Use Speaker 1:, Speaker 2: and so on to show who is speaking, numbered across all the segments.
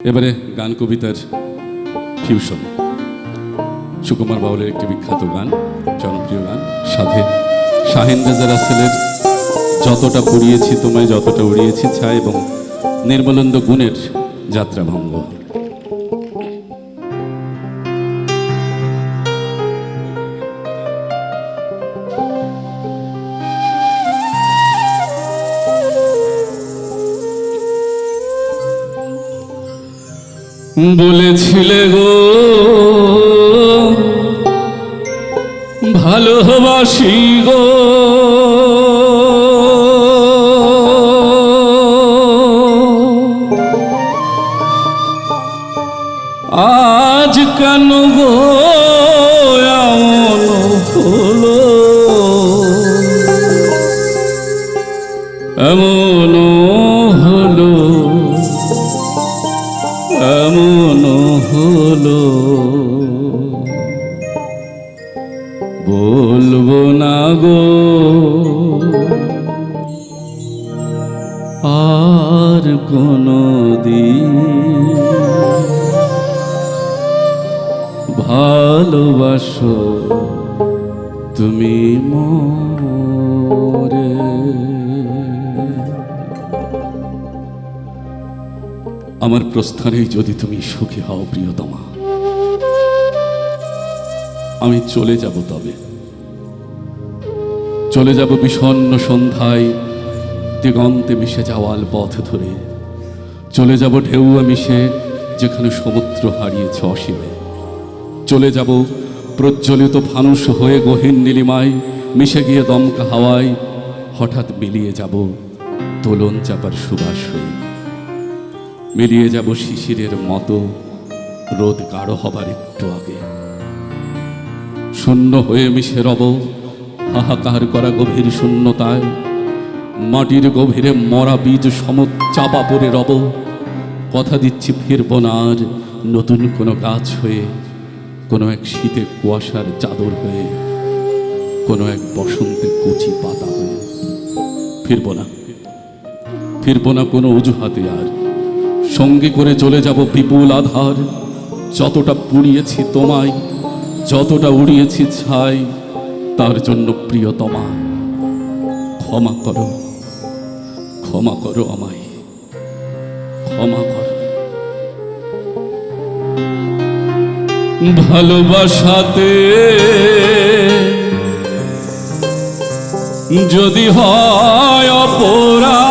Speaker 1: এবারে গান কবিতার ফিউশন। সুকুমার বাউলের একটি বিখ্যাত গান, জনপ্রিয় গান, সাথে শাহিন রেজা রাসেলের যতটা পুড়িয়েছি তোমায় যতটা উড়িয়েছি ছাই এবং নির্মলেন্দু গুণের যাত্রাভঙ্গ। বলেছিলে গো ভালোবাসি গো, আজ কেন গো এমন হলো, এমন হলো, এমন হলো। বলবো না গো আর কোনদিন ভালোবাসো তুমি মোরে। আমার প্রস্থানেই যদি তুমি সুখী হও প্রিয়তমা, আমি চলে যাব, তবে চলে যাব বিষণ্ণ সন্ধ্যায় দিগন্তে মিশে যাওয়াল পথ ধরে, চলে যাব ঢেউয়া মিশে যেখানে সমুদ্র হারিয়েছে অসীমে, চলে যাব প্রজ্বলিত ফানুষ হয়ে গহীন নীলিমায় মিশে গিয়ে দমকা হাওয়ায়, হঠাৎ মিলিয়ে যাব দোলন চাপার সুবাস হয়ে, মিলিয়ে যাব শিশিরের মতো রোদ গাঢ় হবার একটু আগে, শূন্য হয়ে মিশে রব হাহাকার করা গভীর শূন্যতায়, মাটির গভীরে মরা বীজ সমুদ চাপা পড়ে রব। কথা দিচ্ছি ফিরব না আর নতুন কোনো গাছ হয়ে, কোনো এক শীতে কুয়াশার চাদর হয়ে, কোনো এক বসন্তে কচি পাতা হয়ে। ফিরব না, ফিরব না কোনো অজুহাতে আর, সঙ্গে করে চলে যাব বিপুল আধার। যতটা পুড়িয়েছি তোমায় যতটা উড়িয়েছি ছাই, তার জন্য প্রিয়তমা ক্ষমা করো, ক্ষমা করো আমায়, ক্ষমা করো। ভালোবাসাতে যদি হয় অপরাধ,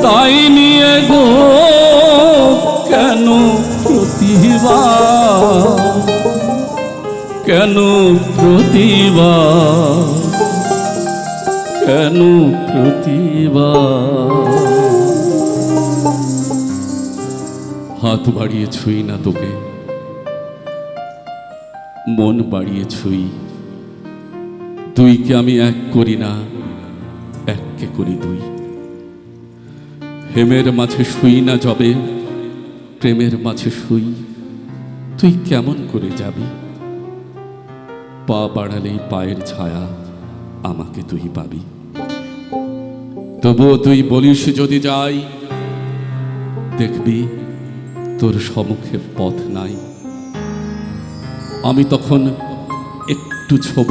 Speaker 1: তাই নিয়ে গো কেন প্রতিবাদ, কেন প্রতিবাদ, কেন প্রতিবাদ। হাত বাড়িয়ে ছুঁই না তোকে, মন বাড়িয়ে ছুঁই, দুইকে আমি এক করি না, এককে করি দুই। হেমের মাঝে শুই না যবে, প্রেমের মাঝে শুই, তুই কেমন করে যাবি? পা বাড়ালেই পায়ের ছায়া আমাকে তুই পাবি। তবুও তুই বলিস যদি যাই, দেখবি তোর সম্মুখে পথ নাই। আমি তখন একটু ছোব,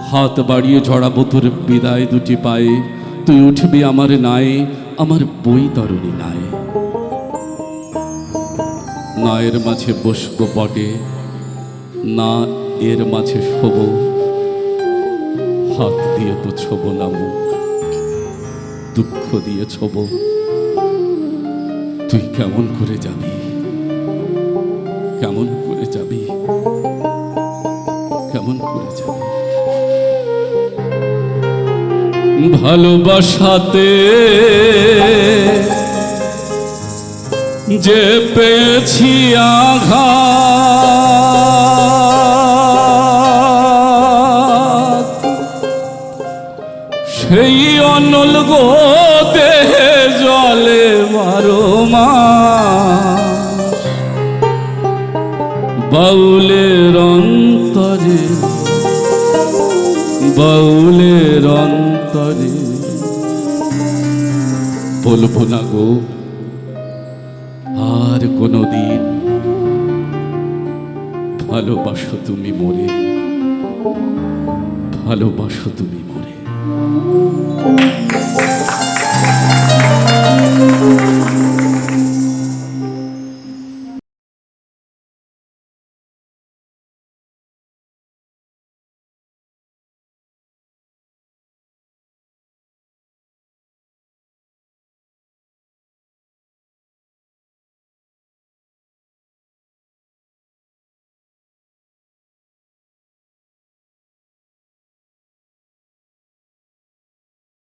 Speaker 1: হাত বাড়িয়ে ঝরাবো তোর বিদায় দুটি পায়ে, তুই উঠবি আমার নায়ে, আমার বৈতরণী নায়ে। নায়ের মাঝে বসবো বটে, না এর মাঝে শোব, হাত দিয়ে তো ছোব না মুখ, দুঃখ দিয়ে ছোব। তুই কেমন করে যাবি, কেমন করে যাবি, কেমন করে যাবি? ভালোবাসাতে যে পেয়েছি আঘাত, সেই অনল গো দেহে জলে 12 মাস। বাউলের অন্তরে, বাউলের অন্তরে তরে। বলবো না গো আর কোনোদিন, ভালোবাসো তুমি মোরে, ভালোবাসো তুমি মোরে।